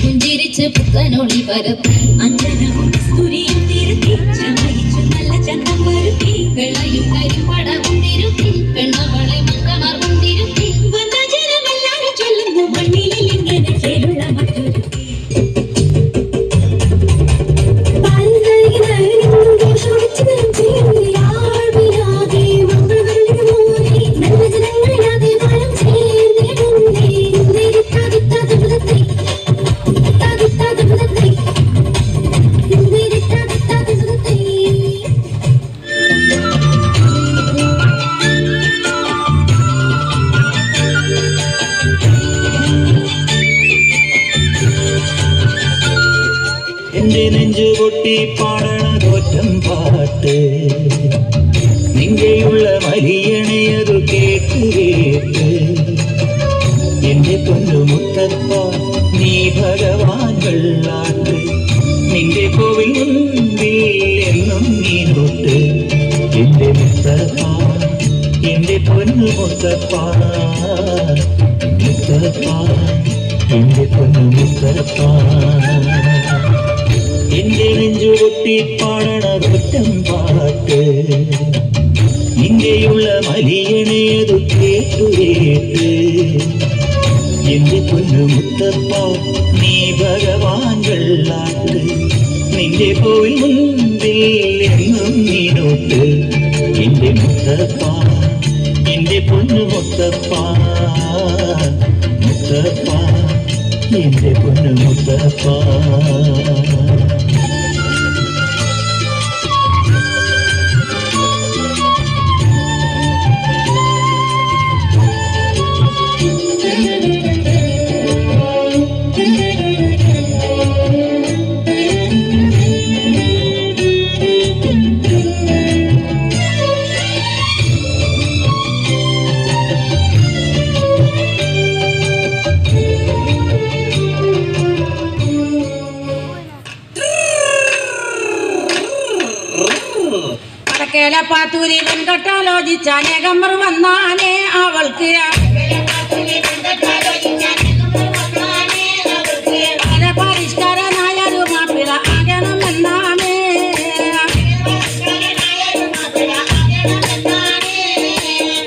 പുഞ്ചിരിച്ച് പുത്തനൊളി പരത്തി അഞ്ജനവും കസ്തൂരിയും തിരുത്തി ചമയിച്ചു നല്ല ചന്തം വരുത്തി വെള്ളയും കരിപ്പടവും തിരുത്തി പെണ്ണവളെ മക്കമാർവും തിരുത്തി വന്ന ജനമെല്ലാരും ചൊല്ലുന്നു മണ്ണിലിൽ ഇങ്ങനെ ചേരുള്ള മറ്റൊരു നെഞ്ചുപൊട്ടി പാടണതൊറ്റം പാട്ട് നിന്റെയുള്ള മലിയണയതു കേട്ട് കേട്ട് എന്റെ പൊന്നുമുത്തപ്പ നീ ഭഗവാൻ വെള്ളാട്ട് നിന്റെ കോവിൽ മുൻപിൽ എന്നും നീനോട്ട് എന്റെ മുത്തപ്പ എന്റെ പൊന്നുമുത്തപ്പ മുത്തപ്പ എന്റെ പൊന്നുമുത്തപ്പ എന്റെ നെഞ്ചുപൊട്ടി പാടണതൊറ്റം പാട്ട് നിന്റെയുള്ള മലിയണേതു കേട്ടു കേട്ട് എന്റെ പൊന്നുമുത്തപ്പ നീ ഭഗവാൻ വെള്ളാട്ട് നിന്റെ കോവിൽ മുൻപിൽ എന്നും നീനോട്ട് എന്റെ മുത്തപ്പ എന്റെ പൊന്നുമുത്തപ്പ മുത്തപ്പ എന്റെ പൊന്നുമുത്തപ്പ പാത്തൂരി വെങ്കട്ടാലോചിച്ച അനേകമ്പർ വന്നാനേ അവൾക്ക് പരിഷ്കാരനായൊരു മാപ്പിള ആകണമെന്നാണേ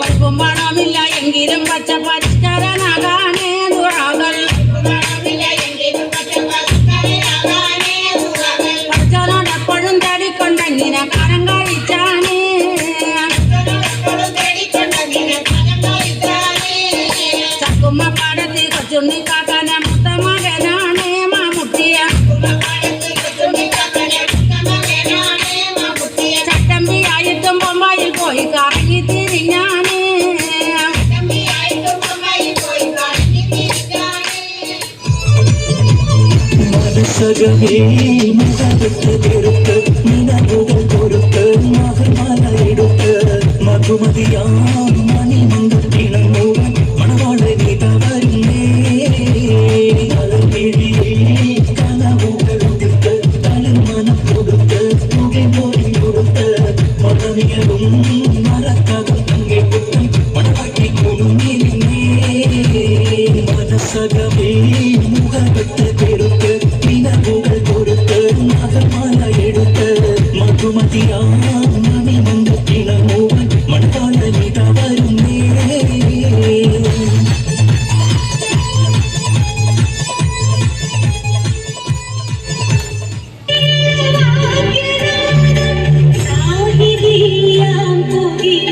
പഠിപ്പും പണമില്ല എങ്കിലും പച്ച പരിഷ്കാരനാകാനേ ദുരാകൾ പഠിച്ചോനോടെപ്പോഴും തേടിക്കൊണ്ടെങ്ങനെ കാലം കഴിച്ചാനേ ചക്കുമ്മ പാടത്തി കൊച്ചുണ്ണി കാക്കാനെ മുത്ത മകനാണേ മാമുട്ടിയ ചട്ടമ്പിയായിട്ടും ബൊമ്പായിൽ പോയി കറങ്ങി തിരിഞ്ഞാനേ മനസ്സകമേ മുഖവിട്ട് തീർത്ത് നിലവുകൾ കൊടുത്ത് മകർമാല എടുത്ത് മധുമതിയാം മണിമന്ദിരം മൂവൻ മണവാളനെ തവരുന്നേ കനവുകൾ ഉദിത്ത് തലമനം കൊടുത്ത് പുകമൊഴി കൊടുത്ത് മതമിയവും മറക്കാകും തങ്ങെ പുത്തൻ മണവാട്ടി കുടുങ്ങിരുന്നേ മനസ്സകമേ മുഖവിട്ട് തീർത്ത് നിലവുകൾ കൊടുത്ത് മകർമാല എടുത്ത് മധുമതിയാം മണിമന്ദിരം മൂവൻ മണവാളനെ തവരുന്നേ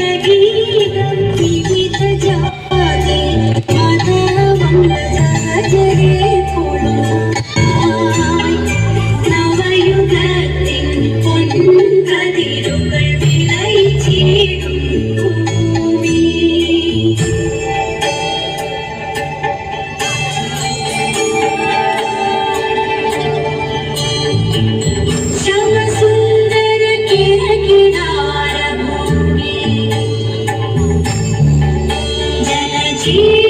ഗീതം വിവിധ ജാതി മതവംശ ചീ